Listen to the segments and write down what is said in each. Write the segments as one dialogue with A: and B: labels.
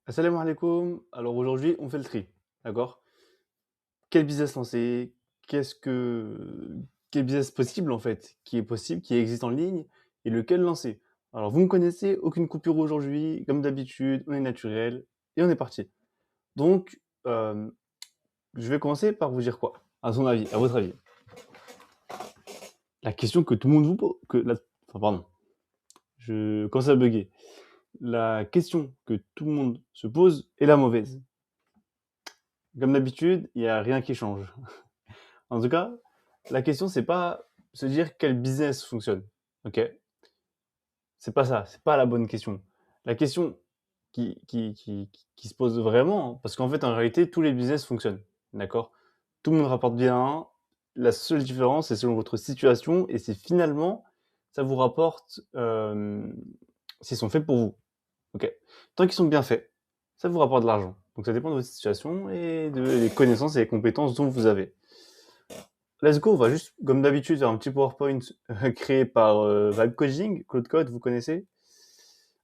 A: Assalamu alaikum. Alors aujourd'hui, on fait le tri, d'accord? Quel business lancer? Qu'est-ce que quel business possible en fait, qui est possible, qui existe en ligne et lequel lancer? Alors vous me connaissez, aucune coupure aujourd'hui, comme d'habitude, on est naturel et on est parti. Donc, je vais commencer par vous dire quoi? À son avis, à votre avis? La question que tout le monde vous pose, pardon, je commence à bugger. La question que tout le monde se pose est la mauvaise. Comme d'habitude, il y a rien qui change. En tout cas, la question, c'est pas se dire quel business fonctionne. OK? C'est pas ça, c'est pas la bonne question. La question qui se pose vraiment, hein, parce qu'en fait, en réalité, tous les business fonctionnent. D'accord? Tout le monde rapporte bien. La seule différence, c'est selon votre situation et c'est finalement, ça vous rapporte, s'ils sont faits pour vous. OK? Tant qu'ils sont bien faits, ça vous rapporte de l'argent. Donc ça dépend de votre situation et des connaissances et des compétences dont vous avez. Let's go, on va juste, comme d'habitude, faire un petit PowerPoint créé par Vibe Coding, Claude Code, vous connaissez.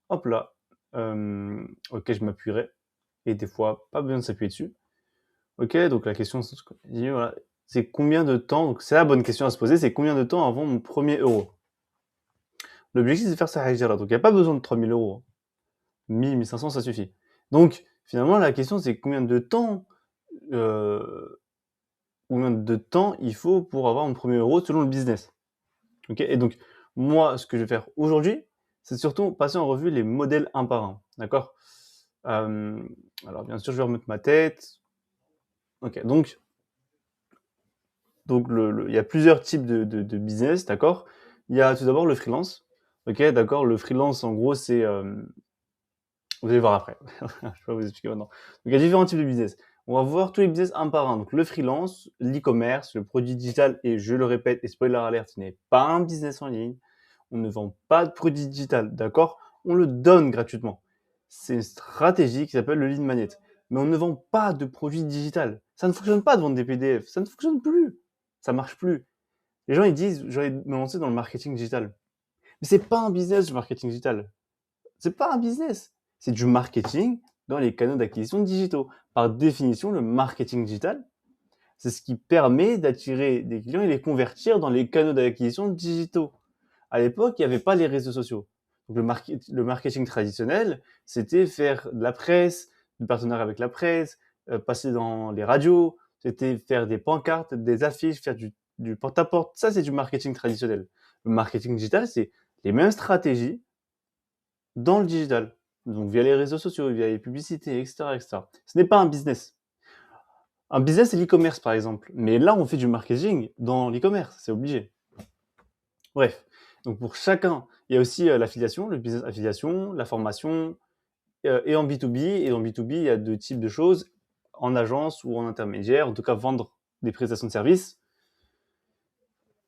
A: Hop là, ok, je m'appuierai. Et des fois, pas besoin de s'appuyer dessus. Ok, donc la question, voilà, c'est combien de temps, donc c'est la bonne question à se poser, c'est combien de temps avant mon premier euro. L'objectif, c'est de faire ça à là, donc il n'y a pas besoin de 3000 euros. 1000, 1500, ça suffit. Donc, finalement, la question, c'est euh, combien de temps il faut pour avoir mon premier euro selon le business. Ok, et donc, moi, ce que je vais faire aujourd'hui, c'est surtout passer en revue les modèles un par un. D'accord. Euh, Alors, bien sûr, je vais remettre ma tête. Ok, donc il y a plusieurs types de business, d'accord. Il y a tout d'abord le freelance. Ok, d'accord. Le freelance, en gros, c'est. Vous allez voir après. Je vais pas vous expliquer maintenant. Donc, il y a différents types de business. On va voir tous les business un par un. Donc, le freelance, l'e-commerce, le produit digital, et je le répète, et spoiler alert, ce n'est pas un business en ligne. On ne vend pas de produit digital, d'accord? On le donne gratuitement. C'est une stratégie qui s'appelle le lead magnet. Mais on ne vend pas de produit digital. Ça ne fonctionne pas de vendre des PDF. Ça ne fonctionne plus. Ça marche plus. Les gens, ils disent, j'aurais me lancer dans le marketing digital. Mais c'est pas un business, le marketing digital. C'est pas un business. C'est du marketing dans les canaux d'acquisition digitaux. Par définition, le marketing digital, c'est ce qui permet d'attirer des clients et les convertir dans les canaux d'acquisition digitaux. À l'époque, il n'y avait pas les réseaux sociaux. Donc le marketing traditionnel, c'était faire de la presse, du partenariat avec la presse, passer dans les radios, c'était faire des pancartes, des affiches, faire du porte-à-porte. Ça, c'est du marketing traditionnel. Le marketing digital, c'est les mêmes stratégies dans le digital. Donc via les réseaux sociaux, via les publicités, etc., etc. Ce n'est pas un business. Un business, c'est l'e-commerce, par exemple. Mais là, on fait du marketing dans l'e-commerce, c'est obligé. Bref, donc pour chacun, il y a aussi l'affiliation, le business affiliation, la formation, et en B2B. Et en B2B, il y a deux types de choses, en agence ou en intermédiaire, en tout cas vendre des prestations de services.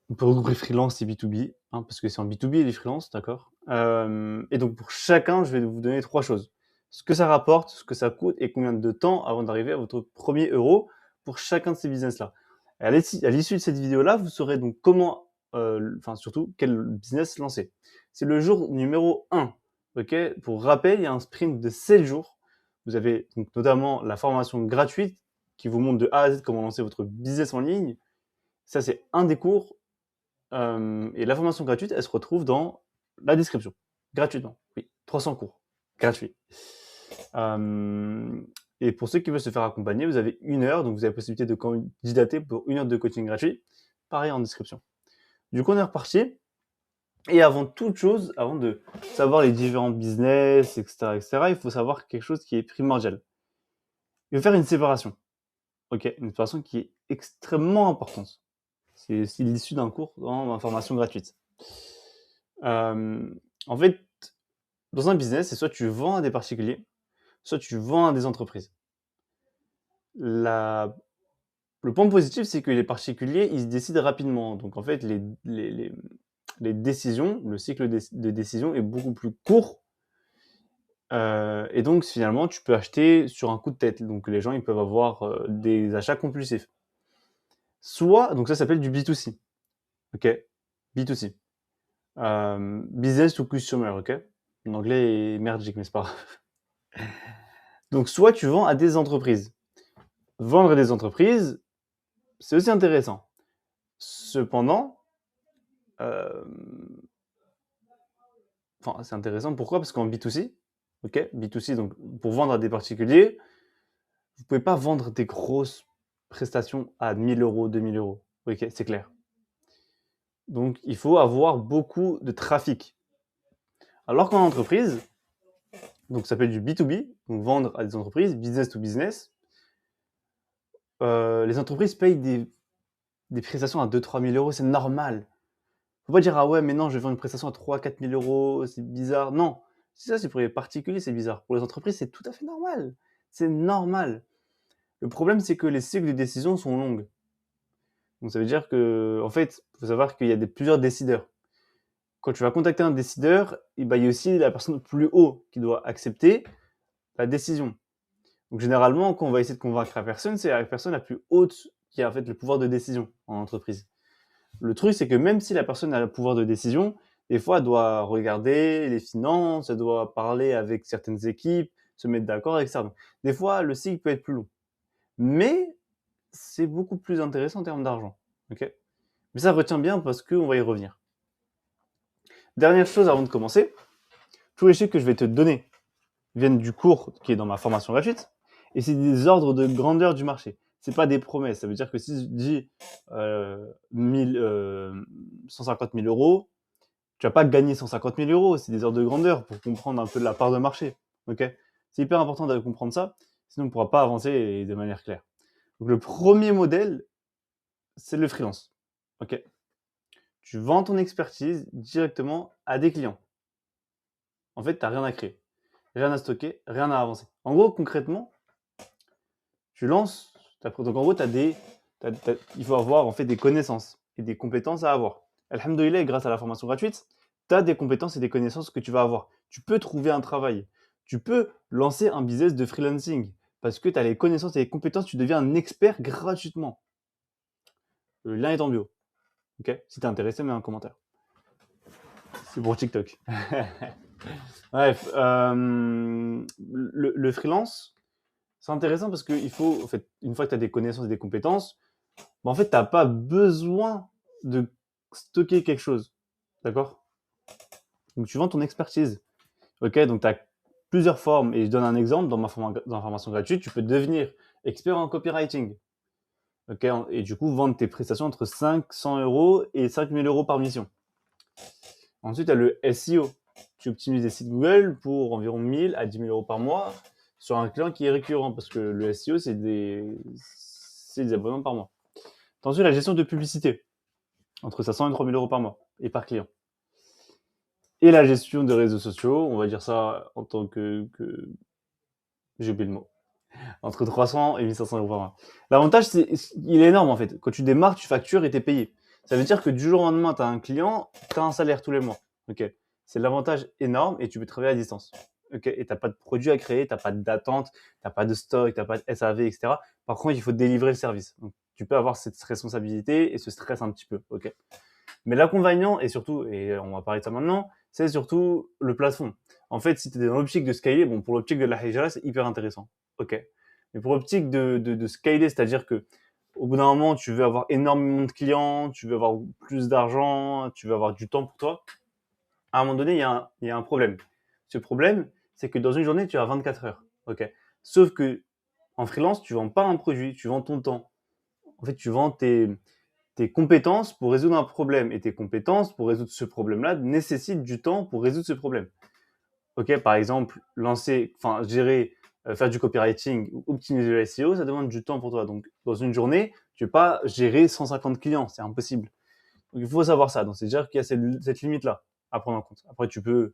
A: On peut regrouper freelance et B2B, hein, parce que c'est en B2B les freelances, d'accord. Et donc pour chacun, je vais vous donner trois choses. Ce que ça rapporte, ce que ça coûte et combien de temps avant d'arriver à votre premier euro pour chacun de ces business-là. À l'issue de cette vidéo-là, vous saurez donc comment, enfin surtout quel business lancer. C'est le jour numéro 1. Ok. Pour rappel, il y a un sprint de 7 jours. Vous avez donc notamment la formation gratuite qui vous montre de A à Z comment lancer votre business en ligne. Ça, c'est un des cours. Et la formation gratuite, elle se retrouve dans la description, gratuitement. Oui, 300 cours, gratuits. Et pour ceux qui veulent se faire accompagner, vous avez 1 heure, donc vous avez la possibilité de candidater pour 1 heure de coaching gratuit. Pareil en description. Du coup, on est reparti. Et avant toute chose, avant de savoir les différents business, etc., etc., il faut savoir quelque chose qui est primordial. Il faut faire une séparation. Ok, une séparation qui est extrêmement importante. C'est aussi l'issue d'un cours dans ma formation gratuite. En fait, dans un business, c'est soit tu vends à des particuliers, soit tu vends à des entreprises. Le point positif, c'est que les particuliers, ils se décident rapidement. Donc, en fait, les décisions, le cycle de décision est beaucoup plus court. Et donc, finalement, tu peux acheter sur un coup de tête. Donc, les gens, ils peuvent avoir des achats compulsifs. Soit, donc ça s'appelle du B2C. OK? B2C. Business to consumer, OK? Mon anglais est merdique, mais c'est pas grave. Donc, soit tu vends à des entreprises. Vendre à des entreprises, c'est aussi intéressant. Cependant, euh, enfin, c'est intéressant. Pourquoi? Parce qu'en B2C, ok, B2C, donc pour vendre à des particuliers, vous pouvez pas vendre des grosses prestations à 1000 euros, 2000 euros. Ok, c'est clair. Donc, il faut avoir beaucoup de trafic. Alors qu'en entreprise, donc ça s'appelle du B2B, donc vendre à des entreprises, business to business, les entreprises payent des prestations à 2-3 000 euros, c'est normal. Faut pas dire, ah ouais, mais non, je vais vendre une prestation à 3-4 000 euros, c'est bizarre. Non, si ça, c'est pour les particuliers, c'est bizarre. Pour les entreprises, c'est tout à fait normal. C'est normal. Le problème, c'est que les cycles de décision sont longs. Donc ça veut dire que, en fait, il faut savoir qu'il y a plusieurs décideurs. Quand tu vas contacter un décideur, il y a aussi la personne plus haut qui doit accepter la décision. Donc généralement, quand on va essayer de convaincre la personne, c'est la personne la plus haute qui a en fait le pouvoir de décision en entreprise. Le truc, c'est que même si la personne a le pouvoir de décision, des fois, elle doit regarder les finances, elle doit parler avec certaines équipes, se mettre d'accord, etc. Donc, des fois, le cycle peut être plus long. Mais c'est beaucoup plus intéressant en termes d'argent. Okay, mais ça retient bien parce qu'on va y revenir. Dernière chose avant de commencer, tous les chiffres que je vais te donner viennent du cours qui est dans ma formation gratuite, et c'est des ordres de grandeur du marché. C'est pas des promesses. Ça veut dire que si je dis 150 000 euros, tu vas pas gagner 150 000 euros. C'est des ordres de grandeur pour comprendre un peu de la part de marché. Okay, c'est hyper important de comprendre ça, sinon on ne pourra pas avancer de manière claire. Donc le premier modèle, c'est le freelance. Okay, tu vends ton expertise directement à des clients. En fait, tu n'as rien à créer, rien à stocker, rien à avancer. En gros, concrètement, tu lances, donc en gros, il faut avoir en fait des connaissances et des compétences à avoir. Alhamdoulilah, grâce à la formation gratuite, tu as des compétences et des connaissances que tu vas avoir. Tu peux trouver un travail. Tu peux lancer un business de freelancing parce que tu as les connaissances et les compétences, tu deviens un expert gratuitement. Le lien est en bio. Okay, si tu es intéressé, mets un commentaire. C'est pour TikTok. Bref, le freelance, c'est intéressant parce qu'il faut, en fait, une fois que tu as des connaissances et des compétences, en fait, tu n'as pas besoin de stocker quelque chose. D'accord? Donc, tu vends ton expertise. Ok, donc tu as plusieurs formes. Et je donne un exemple dans ma formation gratuite. Tu peux devenir expert en copywriting. Ok, et du coup, vendre tes prestations entre 500 euros et 5000 euros par mission. Ensuite, tu as le SEO. Tu optimises des sites Google pour environ 1000 à 10 000 euros par mois sur un client qui est récurrent parce que le SEO, c'est des abonnements par mois. Ensuite, la gestion de publicité entre 500 et 3000 euros par mois et par client. Et la gestion des réseaux sociaux, on va dire ça en tant que j'ai oublié le mot, entre 300 et 1500 euros par mois. L'avantage, il est énorme en fait. Quand tu démarres, tu factures et tu es payé. Ça veut dire que du jour au lendemain, tu as un client, tu as un salaire tous les mois. Okay, c'est l'avantage énorme et tu peux travailler à distance. Okay, et tu n'as pas de produit à créer, tu n'as pas d'attente, tu n'as pas de stock, tu n'as pas de SAV, etc. Par contre, il faut délivrer le service. Donc, tu peux avoir cette responsabilité et ce stress un petit peu. Okay, mais l'inconvénient, et surtout, et on va parler de ça maintenant, c'est surtout le plafond. En fait, si tu es dans l'optique de scaler, bon, pour l'optique de la hijra, c'est hyper intéressant. Ok. Mais pour l'optique de scaler, c'est-à-dire que au bout d'un moment, tu veux avoir énormément de clients, tu veux avoir plus d'argent, tu veux avoir du temps pour toi, à un moment donné, il y a un problème. Ce problème, c'est que dans une journée, tu as 24 heures. Ok. Sauf que en freelance, tu vends pas un produit, tu vends ton temps. En fait, tu vends tes compétences pour résoudre un problème. Et tes compétences pour résoudre ce problème-là nécessitent du temps pour résoudre ce problème. Ok, par exemple, gérer, faire du copywriting ou optimiser le SEO, ça demande du temps pour toi. Donc, dans une journée, tu ne peux pas gérer 150 clients, c'est impossible. Donc, il faut savoir ça. Donc, c'est-à-dire qu'il y a cette limite-là à prendre en compte. Après, tu peux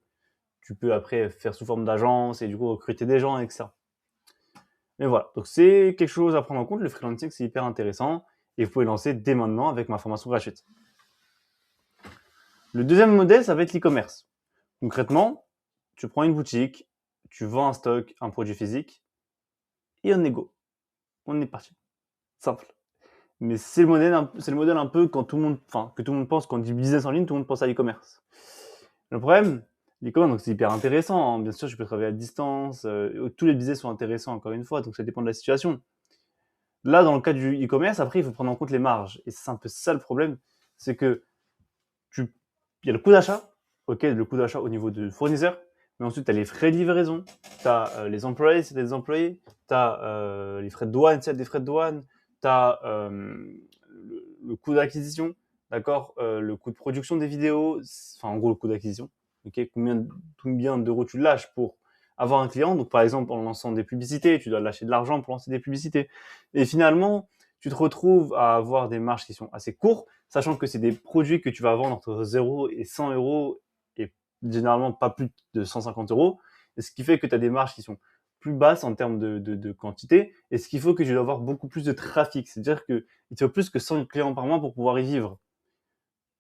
A: après faire sous forme d'agence et du coup recruter des gens avec ça. Mais voilà, donc c'est quelque chose à prendre en compte. Le freelancing, c'est hyper intéressant et vous pouvez lancer dès maintenant avec ma formation gratuite. Le deuxième modèle, ça va être l'e-commerce. Concrètement, tu prends une boutique, tu vends un stock, un produit physique, et on est go. On est parti. Simple. Mais c'est le modèle un peu quand tout le monde pense, quand on dit business en ligne, tout le monde pense à l'e-commerce. Le problème, l'e-commerce, donc c'est hyper intéressant, hein. Bien sûr, tu peux travailler à distance, tous les business sont intéressants encore une fois, donc ça dépend de la situation. Là, dans le cas du e-commerce, après, il faut prendre en compte les marges et c'est un peu ça le problème, c'est que tu il y a le coût d'achat, OK, le coût d'achat au niveau du fournisseur, mais ensuite tu as les frais de livraison, tu as, les employés si tu as des employés, tu as, les frais de douane si tu as des frais de douane, tu as, le coût d'acquisition, d'accord? Le coût de production des vidéos, enfin, en gros, le coût d'acquisition, OK? Combien d'euros tu lâches pour avoir un client? Donc, par exemple, en lançant des publicités, tu dois lâcher de l'argent pour lancer des publicités et finalement, tu te retrouves à avoir des marges qui sont assez courtes, sachant que c'est des produits que tu vas vendre entre 0 et 100 euros et généralement pas plus de 150 euros. Et ce qui fait que tu as des marges qui sont plus basses en termes de quantité. Et ce qu'il faut que tu dois avoir beaucoup plus de trafic. C'est-à-dire qu'il te faut plus que 100 clients par mois pour pouvoir y vivre.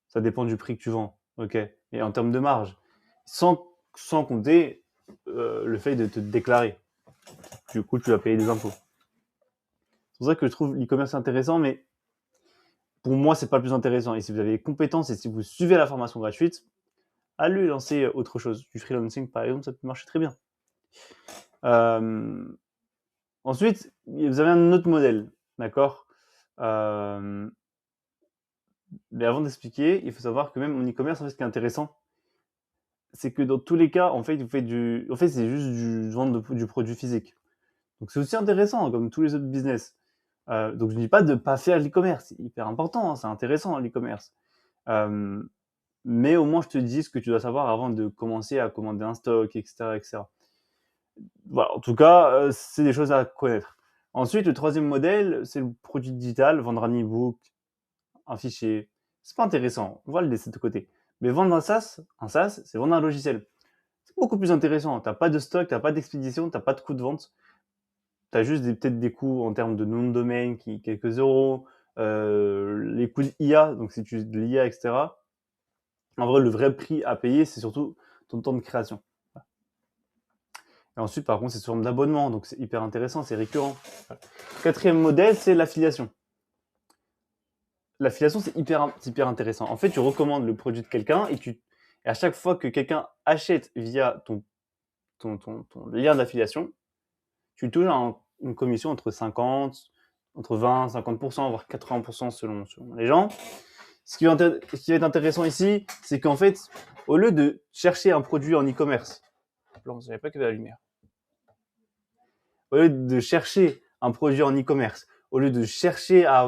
A: Ça dépend du prix que tu vends. OK. Et en termes de marge. Sans compter le fait de te déclarer. Du coup, tu vas payer des impôts. C'est pour ça que je trouve l'e-commerce intéressant, mais pour moi, c'est pas le plus intéressant. Et si vous avez les compétences et si vous suivez la formation gratuite, allez lancer autre chose. Du freelancing, par exemple, ça peut marcher très bien. Ensuite, vous avez un autre modèle, d'accord? Mais avant d'expliquer, il faut savoir que même en e-commerce, en fait, ce qui est intéressant, c'est que dans tous les cas, en fait, c'est juste du vendre du produit physique. Donc c'est aussi intéressant, hein, comme tous les autres business. Donc je ne dis pas de ne pas faire l'e-commerce, c'est hyper important, hein, c'est intéressant l'e-commerce. Mais au moins je te dis ce que tu dois savoir avant de commencer à commander un stock, etc., etc. Voilà, en tout cas, c'est des choses à connaître. Ensuite, le troisième modèle, c'est le produit digital, vendre un e-book, un fichier. C'est pas intéressant, on va le laisser de côté. Mais vendre un SaaS, c'est vendre un logiciel. C'est beaucoup plus intéressant. Tu n'as pas de stock, tu n'as pas d'expédition, tu n'as pas de coût de vente. Tu as juste peut-être des coûts en termes de nom de domaine, quelques euros, les coûts d'IA, donc si tu utilises de l'IA, etc. En vrai, le vrai prix à payer, c'est surtout ton temps de création. Et ensuite, par contre, c'est sous forme d'abonnement, donc c'est hyper intéressant, c'est récurrent. Quatrième modèle, c'est l'affiliation. L'affiliation, c'est hyper intéressant. En fait, tu recommandes le produit de quelqu'un et à chaque fois que quelqu'un achète via ton lien d'affiliation, tu touches une commission entre 20, 50%, voire 80% selon les gens. Ce qui va être intéressant ici, c'est qu'en fait, au lieu de chercher un produit en e-commerce, je ne savais pas qu'il y avait la lumière. Au lieu de chercher un produit en e-commerce, au lieu de chercher à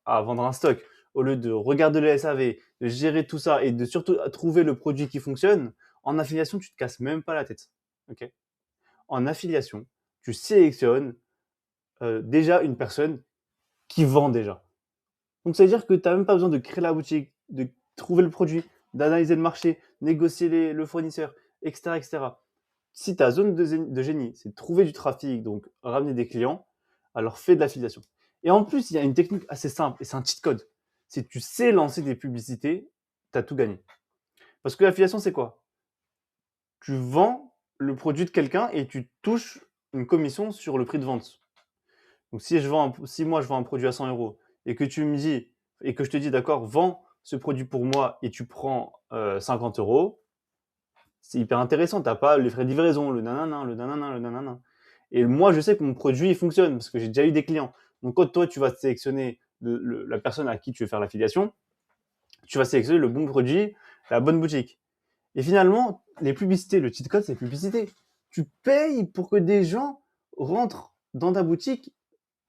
A: vendre un stock, au lieu de regarder le SAV, de gérer tout ça et de surtout trouver le produit qui fonctionne, en affiliation, tu te casses même pas la tête. Okay, en affiliation, tu sélectionnes déjà une personne qui vend déjà. Donc, ça veut dire que tu n'as même pas besoin de créer la boutique, de trouver le produit, d'analyser le marché, négocier le fournisseur, etc., etc. Si ta zone de génie, c'est de trouver du trafic, donc ramener des clients, alors fais de l'affiliation. Et en plus, il y a une technique assez simple, et c'est un cheat code. Si tu sais lancer des publicités, tu as tout gagné. Parce que l'affiliation, c'est quoi? Tu vends le produit de quelqu'un et tu touches une commission sur le prix de vente. Donc si moi je vends un produit à 100 euros et que tu me dis, et que je te dis, d'accord, vends ce produit pour moi et tu prends 50 euros, c'est hyper intéressant. Tu n'as pas les frais de livraison, le nanana, le nanana, le nanana. Et moi, je sais que mon produit il fonctionne parce que j'ai déjà eu des clients. Donc, quand toi, tu vas sélectionner la personne à qui tu veux faire l'affiliation, tu vas sélectionner le bon produit, la bonne boutique. Et finalement, les publicités, le cheat code, c'est publicité. Tu payes pour que des gens rentrent dans ta boutique.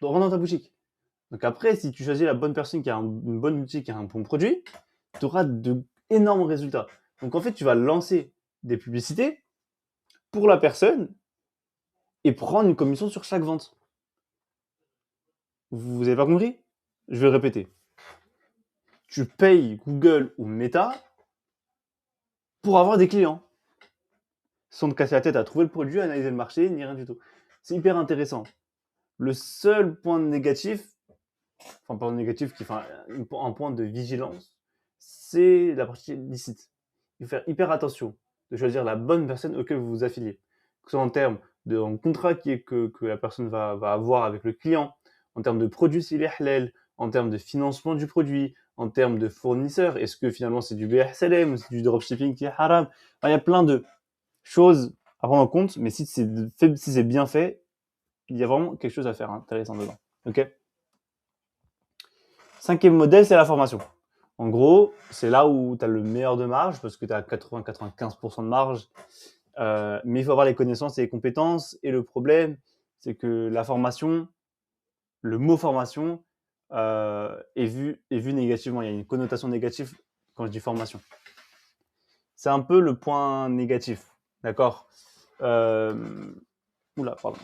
A: Donc après, si tu choisis la bonne personne qui a une bonne boutique, qui a un bon produit, tu auras d'énormes résultats. Donc en fait, tu vas lancer des publicités pour la personne et prendre une commission sur chaque vente. Vous avez pas compris? Je vais le répéter. Tu payes Google ou Meta pour avoir des clients. Sans te casser la tête à trouver le produit, à analyser le marché, ni rien du tout. C'est hyper intéressant. Le seul point négatif, enfin pas négatif, un point de vigilance, c'est la partie licite. Il faut faire hyper attention de choisir la bonne personne auquel vous vous affiliez. Que ce soit en termes de contrat que la personne va avoir avec le client, en termes de produit s'il est halal, en termes de financement du produit, en termes de fournisseurs. Est-ce que finalement c'est du BHSLM ou c'est du dropshipping qui est haram? Enfin, il y a plein de choses à prendre en compte, mais si c'est bien fait, il y a vraiment quelque chose à faire intéressant dedans. Ok. Cinquième modèle, c'est la formation. En gros, c'est là où tu as le meilleur de marge parce que tu as 80-95% de marge. Mais il faut avoir les connaissances et les compétences. Et le problème, c'est que la formation, le mot formation est vu négativement. Il y a une connotation négative quand je dis formation. C'est un peu le point négatif. D'accord. Oula, pardon.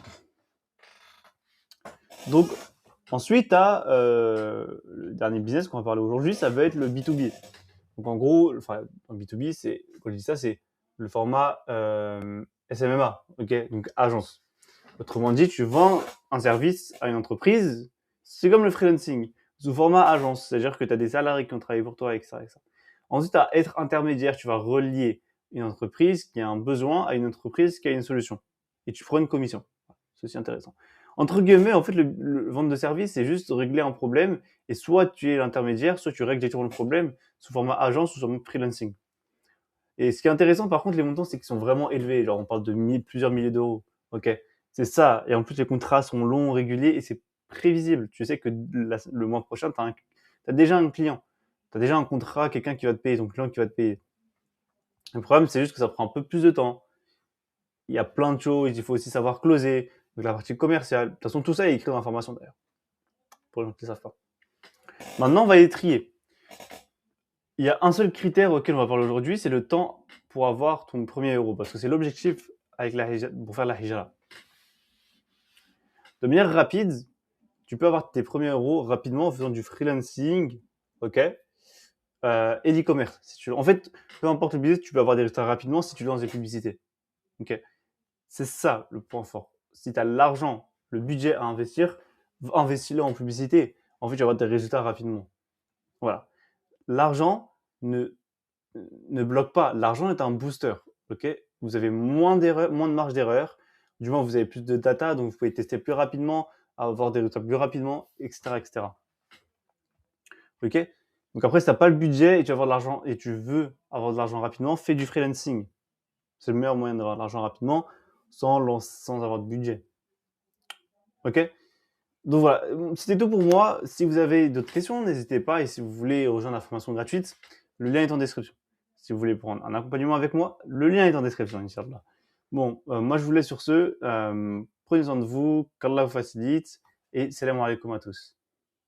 A: Donc, ensuite, tu as le dernier business qu'on va parler aujourd'hui, ça va être le B2B. Donc, en gros, enfin, en B2B, quand je dis ça, c'est le format SMMA, ok, donc agence. Autrement dit, tu vends un service à une entreprise, c'est comme le freelancing, sous format agence, c'est-à-dire que tu as des salariés qui ont travaillé pour toi, etc. etc. Ensuite, à être intermédiaire, tu vas relier une entreprise qui a un besoin à une entreprise qui a une solution. Et tu prends une commission. C'est aussi intéressant. Entre guillemets, en fait, le vente de service, c'est juste régler un problème. Et soit tu es l'intermédiaire, soit tu règles directement le problème sous format agence ou sous format freelancing. Et ce qui est intéressant, par contre, les montants, c'est qu'ils sont vraiment élevés. Genre, on parle de plusieurs milliers d'euros. Ok, c'est ça. Et en plus, les contrats sont longs, réguliers, et c'est prévisible. Tu sais que le mois prochain, tu as déjà un client. Tu as déjà un contrat, quelqu'un qui va te payer, ton client qui va te payer. Le problème, c'est juste que ça prend un peu plus de temps. Il y a plein de choses. Il faut aussi savoir closer. Donc, la partie commerciale. De toute façon, tout ça est écrit dans l'information, d'ailleurs. Pour les gens qui ne savent pas. Maintenant, on va les trier. Il y a un seul critère auquel on va parler aujourd'hui, c'est le temps pour avoir ton premier euro. Parce que c'est l'objectif pour faire la hijra. De manière rapide, tu peux avoir tes premiers euros rapidement en faisant du freelancing, ok, et d'e-commerce. En fait, peu importe le business, tu peux avoir des résultats rapidement si tu lances des publicités. Ok, c'est ça le point fort. Si tu as l'argent, le budget à investir, investis-le en publicité. En fait, tu vas avoir des résultats rapidement. Voilà. L'argent ne bloque pas. L'argent est un booster. Ok, vous avez moins de marge d'erreur. Du moins, vous avez plus de data, donc vous pouvez tester plus rapidement, avoir des résultats plus rapidement, etc., etc. Ok. Donc après, si tu n'as pas le budget et tu vas avoir de l'argent et tu veux avoir de l'argent rapidement, fais du freelancing. C'est le meilleur moyen d'avoir de l'argent rapidement sans avoir de budget. Ok. Donc voilà, c'était tout pour moi. Si vous avez d'autres questions, n'hésitez pas. Et si vous voulez rejoindre la formation gratuite, le lien est en description. Si vous voulez prendre un accompagnement avec moi, le lien est en description, Inch'Allah. Bon, moi je vous laisse sur ce. Prenez soin de vous, qu'Allah vous facilite. Et salam alaikum à tous.